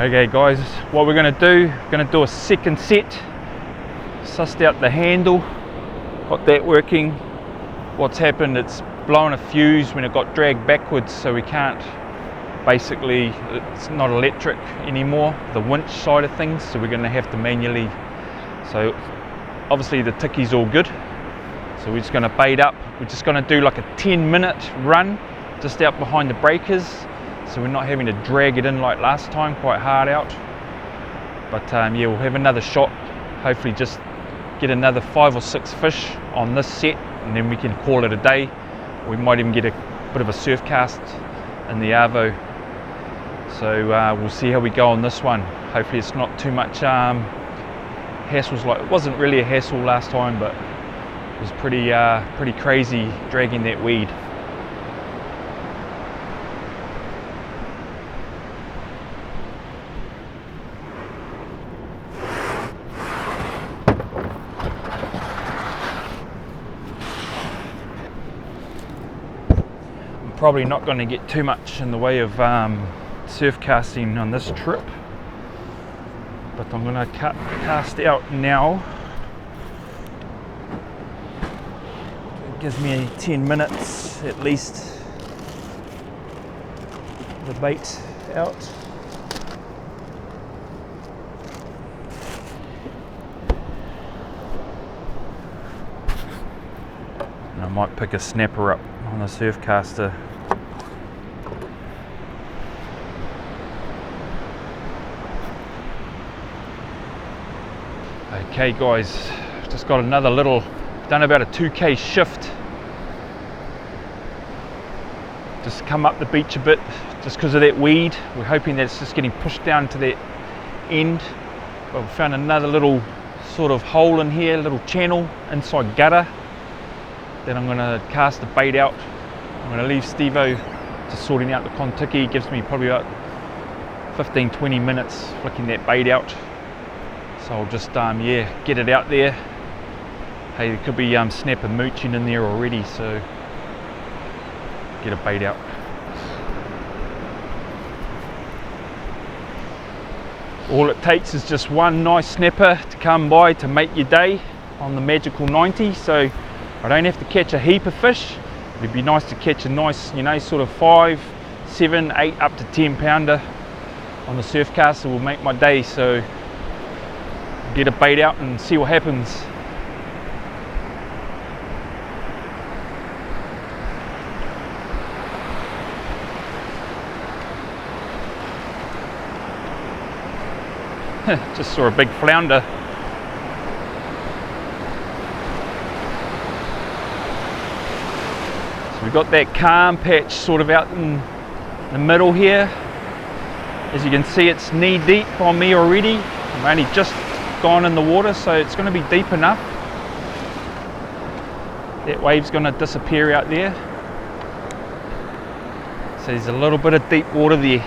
Okay guys, what we're going to do a second set. Sussed out the handle, got that working. What's happened, it's blown a fuse when it got dragged backwards, so we can't, basically it's not electric anymore, the winch side of things, so we're going to have to manually. So obviously the tiki's all good, so we're just going to bait up. We're just going to do like a 10-minute run just out behind the breakers, so we're not having to drag it in like last time, quite hard out. But yeah, we'll have another shot, hopefully just get another 5 or 6 fish on this set, and then we can call it a day. We might even get a bit of a surf cast in the Arvo. So we'll see how we go on this one. Hopefully it's not too much hassles. Like, it wasn't really a hassle last time, but it was pretty crazy dragging that weed. Probably not going to get too much in the way of surf casting on this trip, but I'm going to cast out now. It gives me 10 minutes at least, the bait out. And I might pick a snapper up on the surf caster. Okay guys, just got another done about a 2k shift. Just come up the beach a bit, just because of that weed. We're hoping that it's just getting pushed down to that end. But we found another little sort of hole in here, little channel inside gutter. Then I'm going to cast the bait out. I'm going to leave Stevo just sorting out the Kontiki. Gives me probably about 15-20 minutes flicking that bait out. So I'll just yeah, get it out there. Hey, there could be snapper mooching in there already, so get a bait out. All it takes is just one nice snapper to come by to make your day on the magical 90. So I don't have to catch a heap of fish. It'd be nice to catch a nice, you know, sort of 5, 7, 8 up to 10 pounder on the surf caster will make my day. So get a bait out and see what happens. Just saw a big flounder. So we've got that calm patch sort of out in the middle here. As you can see, it's knee deep on me already. I'm only just gone in the water, so it's going to be deep enough. That wave's going to disappear out there. So there's a little bit of deep water there.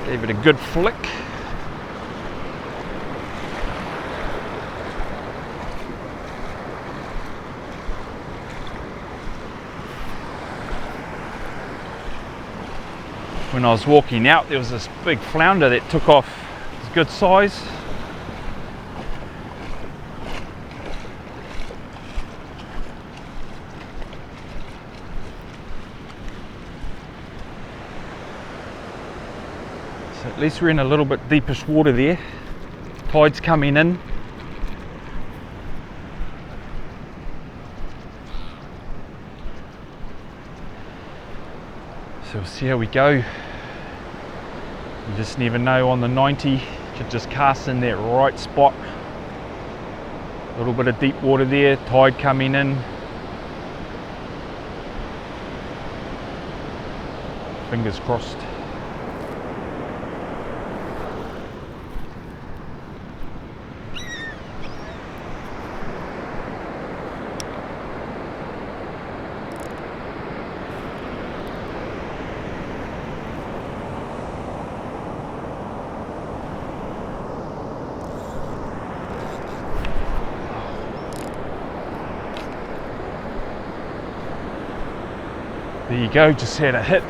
Gave it a good flick. When I was walking out, there was this big flounder that took off. It's good size. At least we're in a little bit deepish water there. Tide's coming in. So we'll see how we go. You just never know on the 90. Could just cast in that right spot. A little bit of deep water there, tide coming in. Fingers crossed. There you go, just had a hit.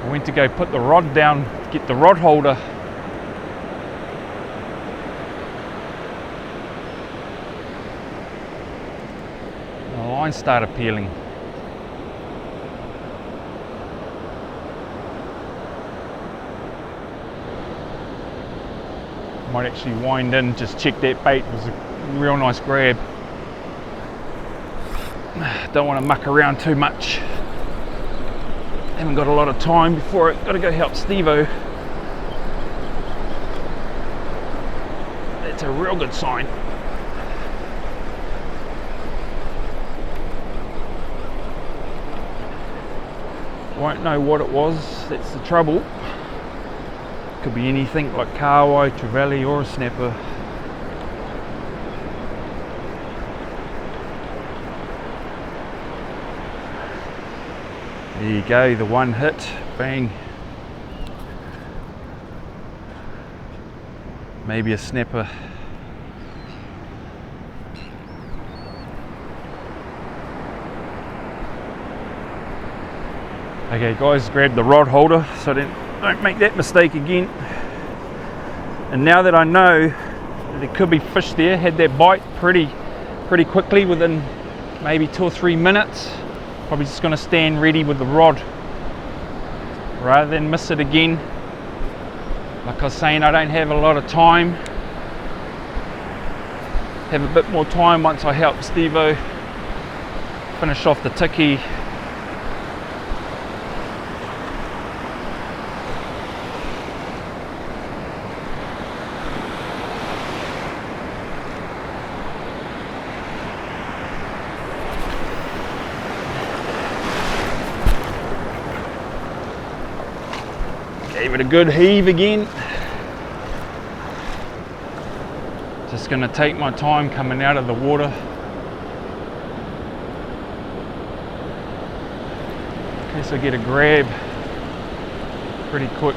I went to go put the rod down, get the rod holder. The line started peeling. Might actually wind in, just check that bait. It was a real nice grab. Don't want to muck around too much. Haven't got a lot of time before it. Got to go help Steve-O. That's a real good sign. Won't know what it was. That's the trouble. Could be anything like kahawai, trevally, or a snapper. There you go, the one hit, bang. Maybe a snapper. Okay guys, grab the rod holder so don't make that mistake again. And now that I know that there could be fish there, had that bite pretty quickly within maybe 2 or 3 minutes. Probably just going to stand ready with the rod rather than miss it again. Like I was saying, I don't have a lot of time. Have a bit more time once I help Steve-O finish off the tiki. Gave it a good heave again. Just going to take my time coming out of the water. In case I get a grab pretty quick.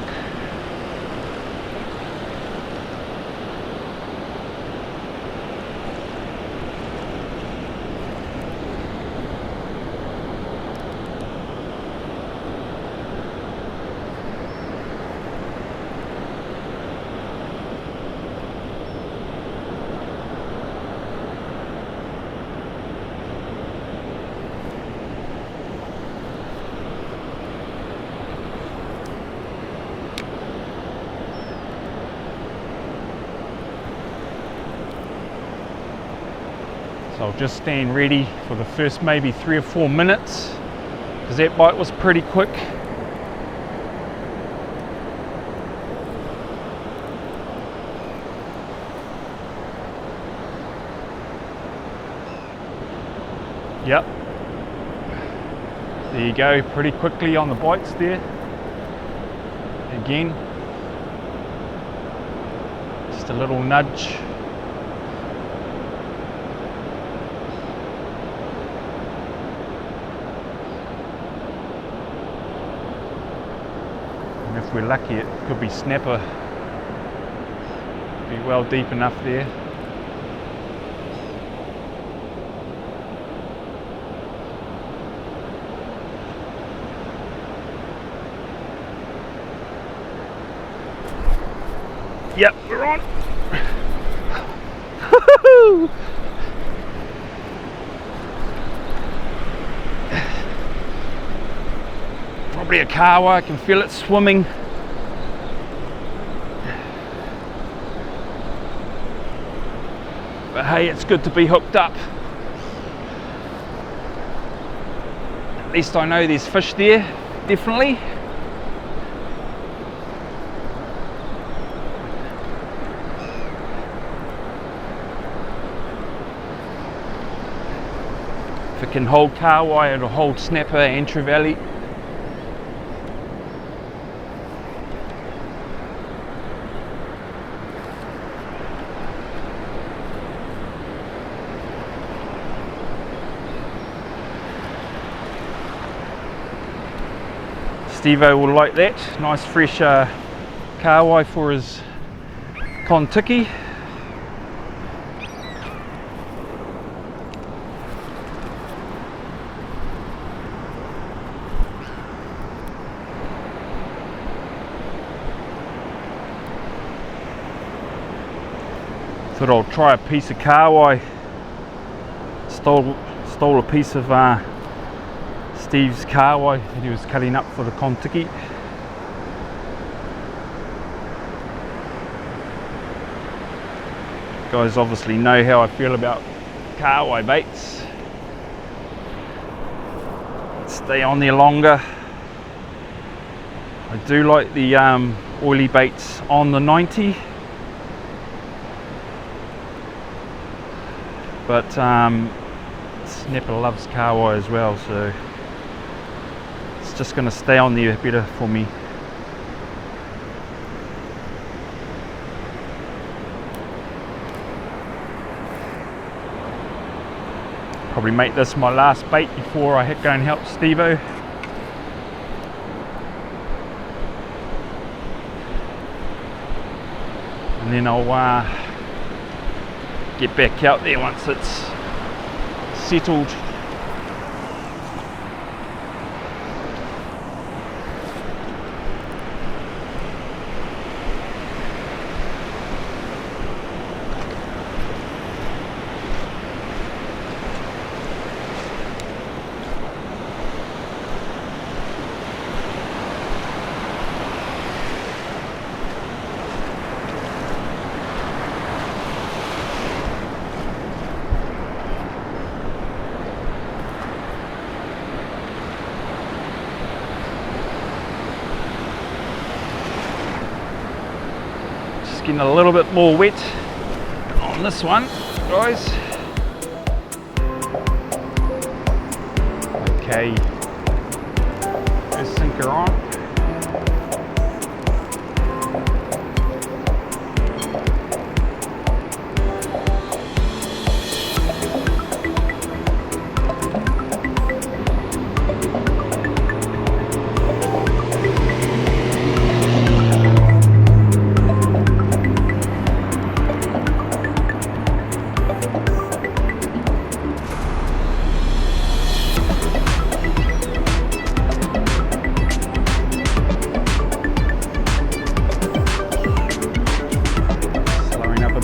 So I'll just stand ready for the first maybe 3 or 4 minutes because that bite was pretty quick. Yep. There you go, pretty quickly on the bites there. Again, just a little nudge. And if we're lucky, it could be snapper. Be well deep enough there. Yep, we're on. Probably a kahawai, I can feel it swimming. But hey, it's good to be hooked up. At least I know there's fish there, definitely. If it can hold kahawai, it'll hold snapper and trevally. Steve-O will like that. Nice fresh kahawai for his Kontiki. Thought I'll try a piece of Kiwi. Stole a piece of Steve's Kiwi that he was cutting up for the Kontiki. You guys obviously know how I feel about Kiwi baits. Stay on there longer. I do like the oily baits on the 90, but Snapper loves Kiwi as well, so it's just going to stay on there better for me. Probably make this my last bait before I go and help Stevo. And then I'll get back out there once it's settled. Getting a little bit more wet on this one, guys. Okay, first sinker on.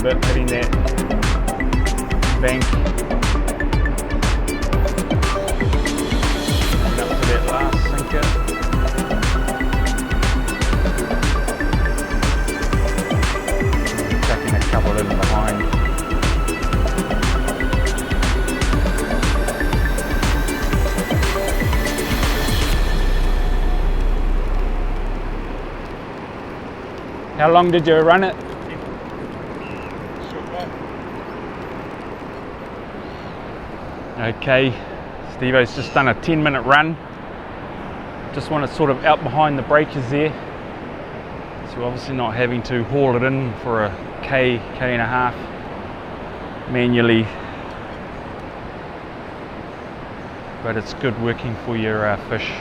Hitting that bank. Coming up to that last sinker. Tucking a couple in behind. How long did you run it? Okay, Stevo's just done a 10-minute run. Just want it sort of out behind the breakers there. So obviously not having to haul it in for a K and a half manually. But it's good working for your fish.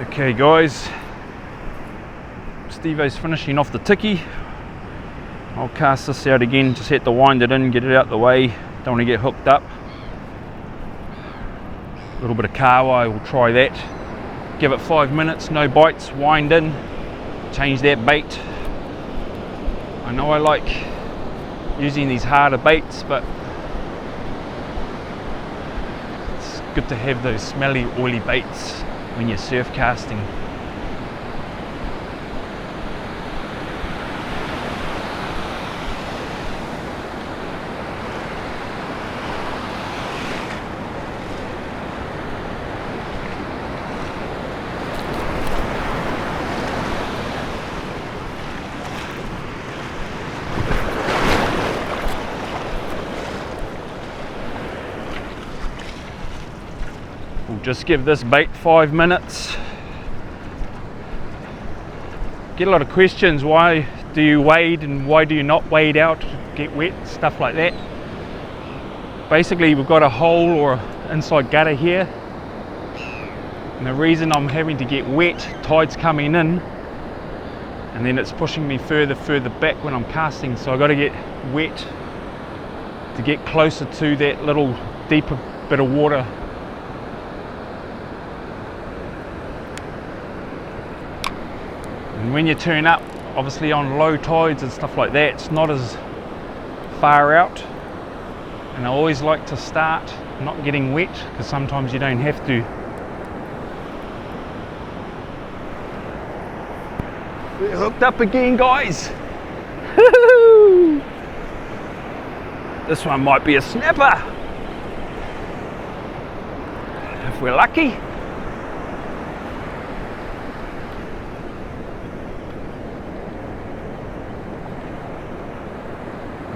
Okay guys, Stevo's finishing off the tiki. I'll cast this out again, just had to wind it in, get it out the way, don't want to get hooked up. A little bit of Kiwi, we'll try that. Give it 5 minutes, no bites, wind in, change that bait. I know I like using these harder baits, but it's good to have those smelly, oily baits when you're surf casting. We'll just give this bait 5 minutes. Get a lot of questions, why do you wade and why do you not wade out, get wet, stuff like that. Basically we've got a hole or inside gutter here, and the reason I'm having to get wet, tide's coming in, and then it's pushing me further back when I'm casting, so I got to get wet to get closer to that little deeper bit of water. And when you turn up, obviously on low tides and stuff like that, it's not as far out, and I always like to start not getting wet because sometimes you don't have to. We're hooked up again, guys. This one might be a snapper if we're lucky.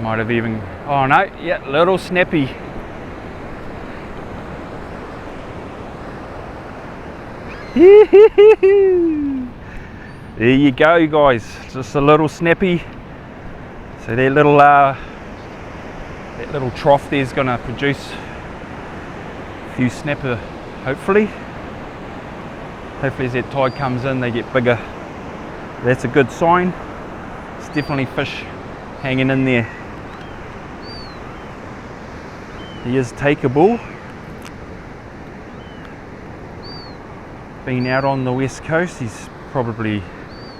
Might have even, oh no, yeah, little snappy. There you go, guys, just a little snappy. So that little trough there is going to produce a few snapper, hopefully as that tide comes in they get bigger. That's a good sign. It's definitely fish hanging in there. He is takeable. Been out on the west coast, he's probably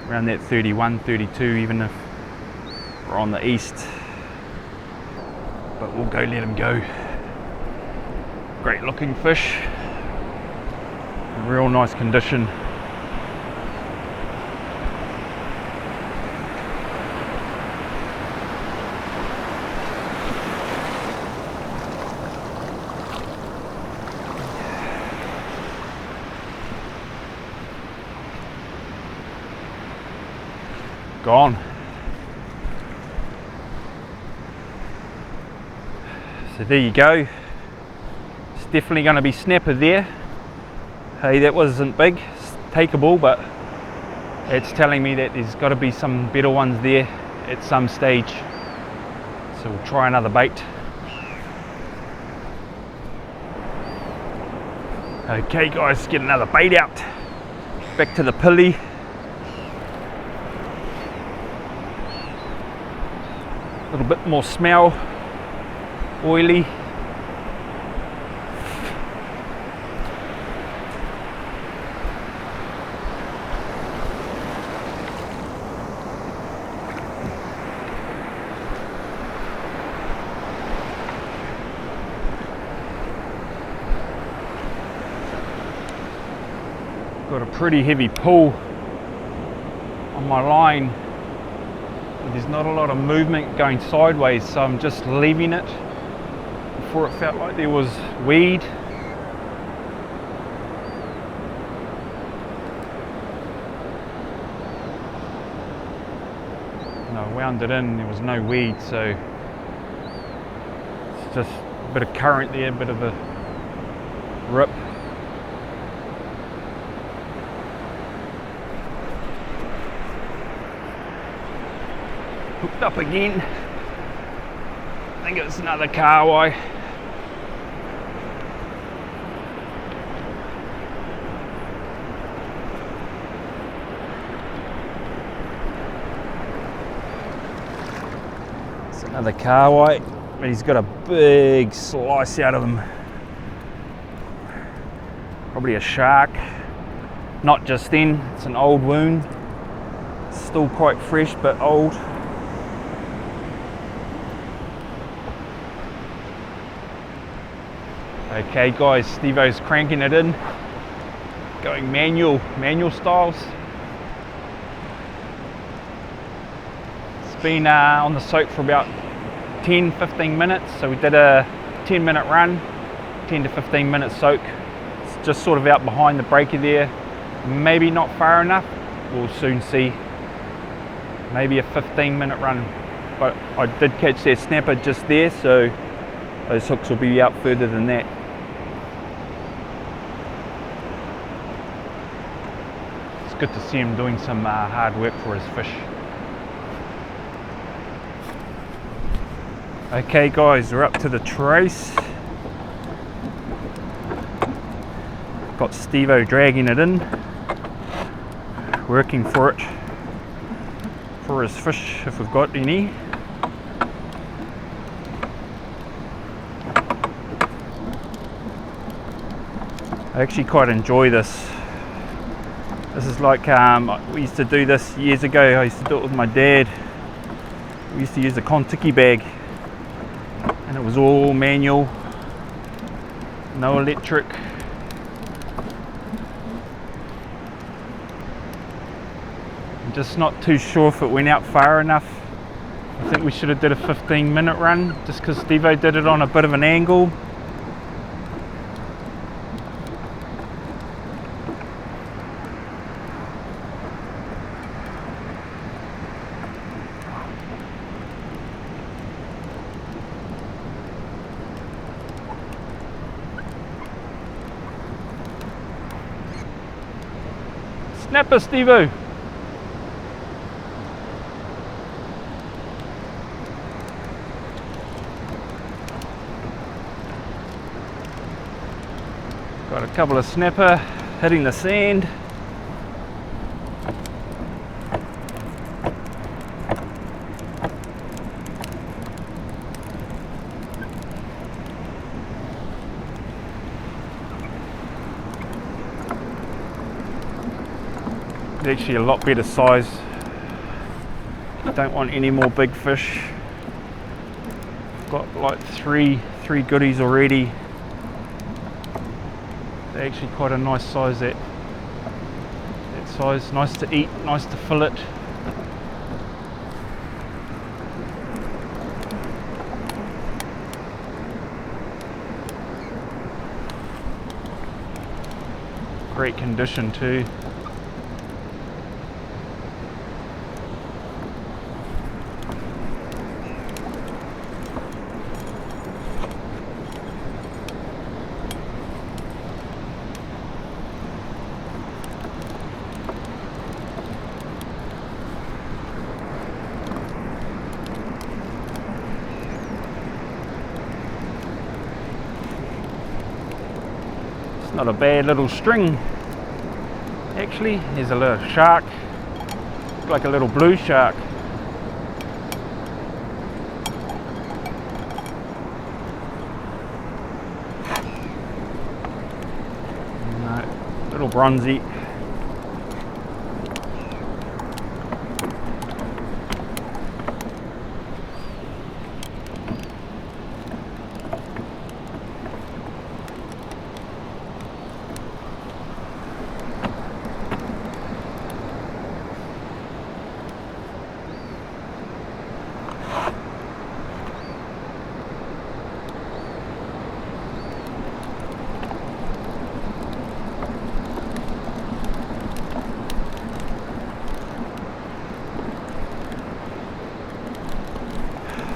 around that 31, 32, even if we're on the east. But we'll go let him go. Great looking fish. Real nice condition. Gone. So there you go. It's definitely going to be snapper there. Hey, that wasn't big. It's takeable, but it's telling me that there's got to be some better ones there at some stage. So we'll try another bait. Okay guys, let's get another bait out. Back to the pulley. A little bit more smell, oily. Got a pretty heavy pull on my line. There's not a lot of movement going sideways, so I'm just leaving it. Before it felt like there was weed. And I wound it in, there was no weed, so it's just a bit of current there, a bit of a rip. Hooked up again. I think it's another Kiwi. It's another Kiwi, but he's got a big slice out of him. Probably a shark. Not just then, it's an old wound. It's still quite fresh but old. Okay guys, Steve-O's cranking it in, going manual styles. It's been on the soak for about 10-15 minutes, so we did a 10-minute run, 10 to 15 minute soak. It's just sort of out behind the breaker there, maybe not far enough, we'll soon see. Maybe a 15-minute run, but I did catch that snapper just there, so those hooks will be out further than that. Good to see him doing some hard work for his fish. Okay guys, we're up to the trace. Got Steve-O dragging it in, working for it. for his fish if we've got any. I actually quite enjoy this. This is like, we used to do this years ago. I used to do it with my dad. We used to use a Kontiki bag, and it was all manual, no electric. I'm just not too sure if it went out far enough. I think we should have did a 15-minute run, just because Stevo did it on a bit of an angle. Snapper, Stevo! Got a couple of snapper hitting the sand. Actually a lot better size. Don't want any more big fish. Got like three goodies already. They're actually quite a nice size, that size. Nice to eat, nice to fillet. Great condition too. Not a bad little string, actually. There's a little shark, like a little blue shark. No, little bronzy.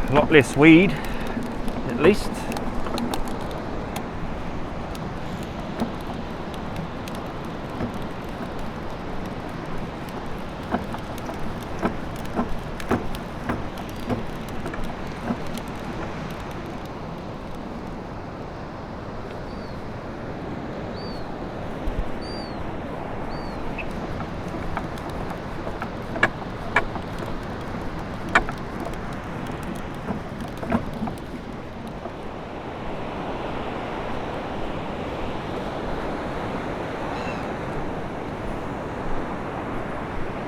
A lot less weed, at least.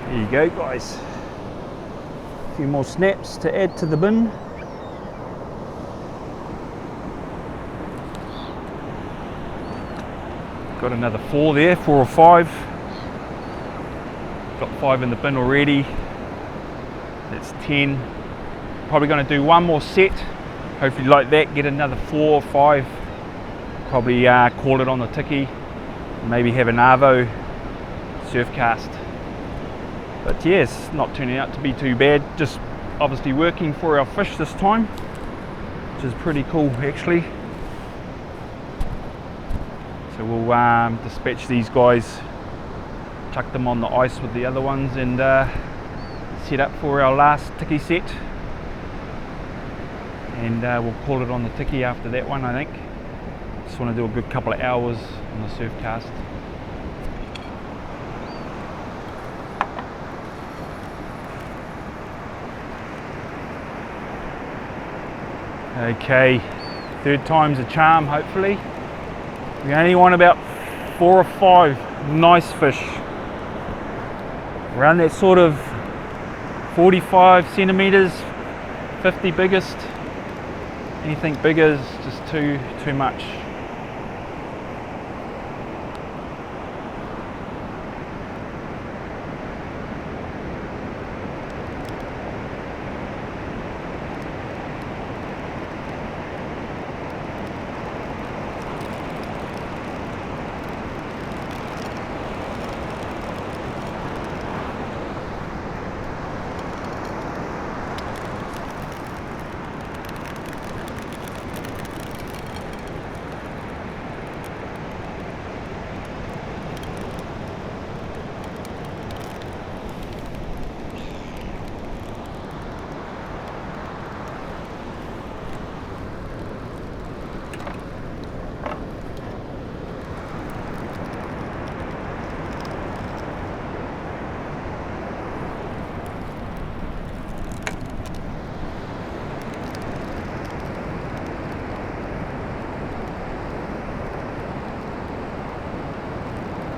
There you go, guys. A few more snaps to add to the bin. Got another 4 there, 4 or 5. Got 5 in the bin already. That's 10. Probably going to do one more set. Hopefully like that, get another 4 or 5. Probably call it on the tiki. Maybe have an Arvo surf cast. But yes, not turning out to be too bad. Just obviously working for our fish this time, which is pretty cool actually. So we'll dispatch these guys, chuck them on the ice with the other ones, and set up for our last tiki set. And we'll call it on the tiki after that one, I think. Just want to do a good couple of hours on the surf cast. Okay, third time's a charm, hopefully. We only want about 4 or 5 nice fish. Around that sort of 45 centimeters, 50 biggest. Anything bigger is just too much.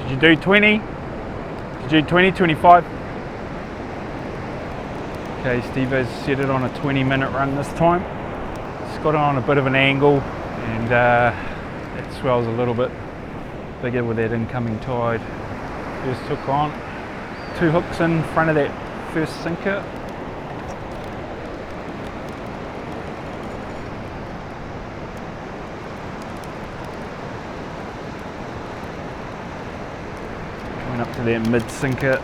Did you do 20? Did you do 20, 25? Okay, Steve has set it on a 20-minute run this time. It's got it on a bit of an angle, and it swells a little bit bigger with that incoming tide. First hook on, 2 hooks in front of that first sinker. Up to their mid sinker.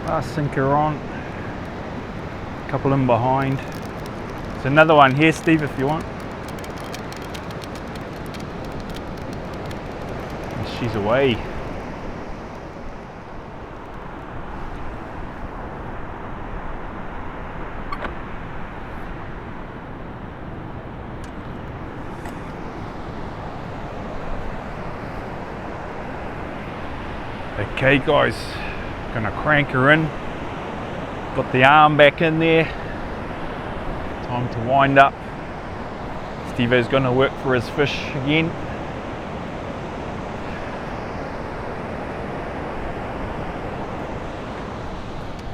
Last sinker on, a couple in behind. There's another one here, Steve, if you want. And she's away. Okay guys, gonna crank her in, got the arm back in there, time to wind up. Steve-O's gonna work for his fish again.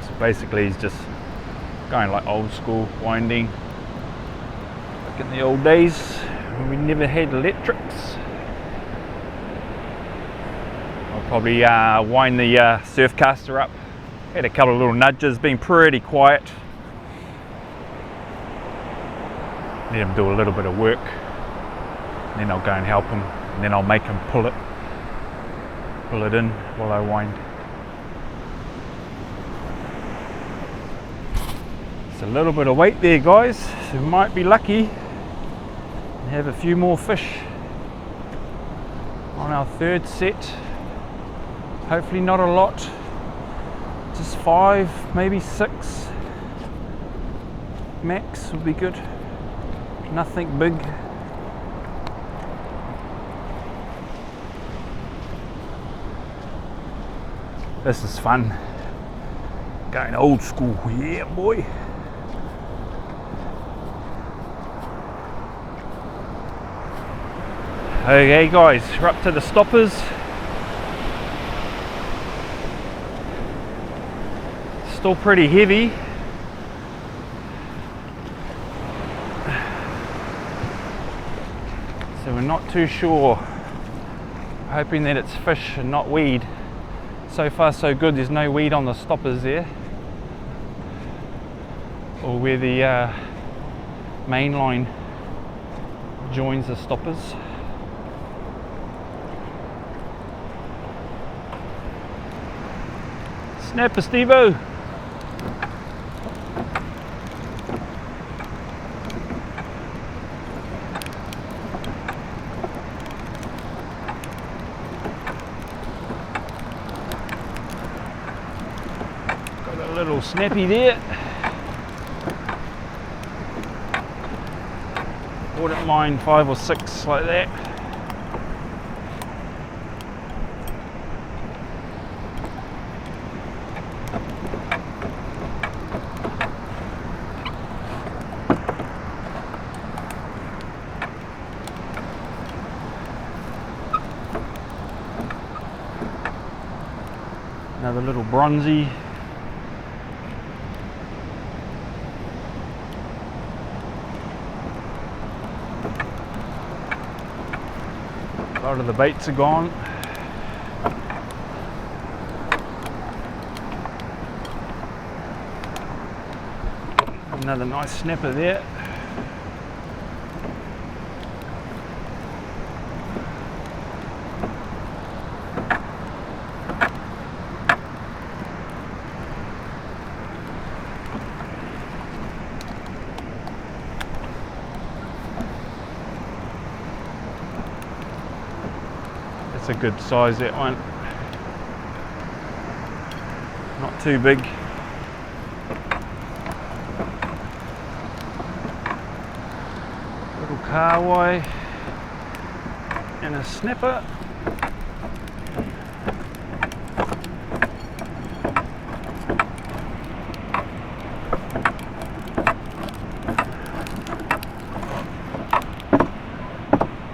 So basically he's just going like old school winding, like in the old days when we never had electrics. Probably wind the surfcaster up. Had a couple of little nudges, been pretty quiet. Let him do a little bit of work, and then I'll go and help him, and then I'll make him pull it in while I wind. It's a little bit of weight there, guys, so we might be lucky and have a few more fish on our third set. Hopefully not a lot, just 5, maybe 6 max would be good. Nothing big. This is fun. Going old school, yeah boy. Okay guys, we're up to the stoppers. Still pretty heavy. So we're not too sure. Hoping that it's fish and not weed. So far so good, there's no weed on the stoppers there. Or where the main line joins the stoppers. Snapper, Steve-O! Little snappy there. Wouldn't mind 5 or 6 like that. Another little bronzy. A lot of the baits are gone. Another nice snapper there. That's a good size, that one. Not too big. Little carway and a snapper.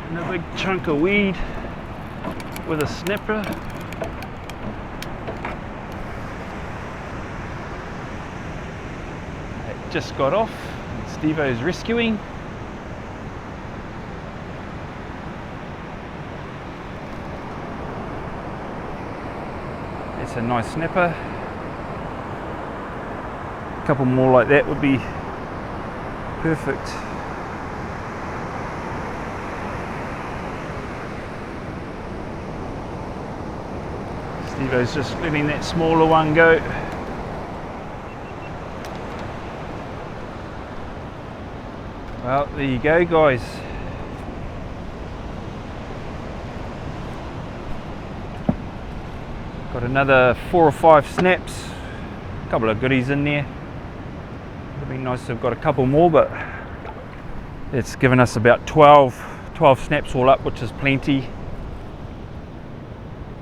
And a big chunk of weed with a snapper. It just got off. Steve-O's rescuing. It's a nice snapper. A couple more like that would be perfect. Steve-O's just letting that smaller one go. Well, there you go, guys. Got another 4 or 5 snaps. A couple of goodies in there. It'd be nice to have got a couple more, but it's given us about 12 snaps all up, which is plenty.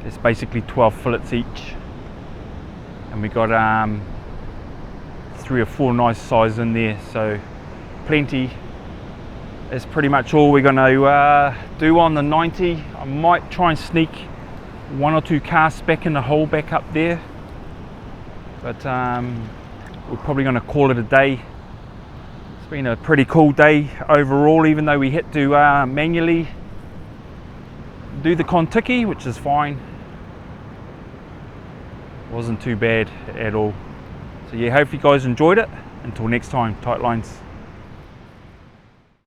It's basically 12 fillets each, and we got 3 or 4 nice size in there, so plenty. That's pretty much all we're going to do on the 90. I might try and sneak 1 or 2 casts back in the hole back up there, but we're probably going to call it a day. It's been a pretty cool day overall, even though we had to manually do the Kontiki, which is fine. Wasn't too bad at all. So yeah, hope you guys enjoyed it. Until next time, tight lines.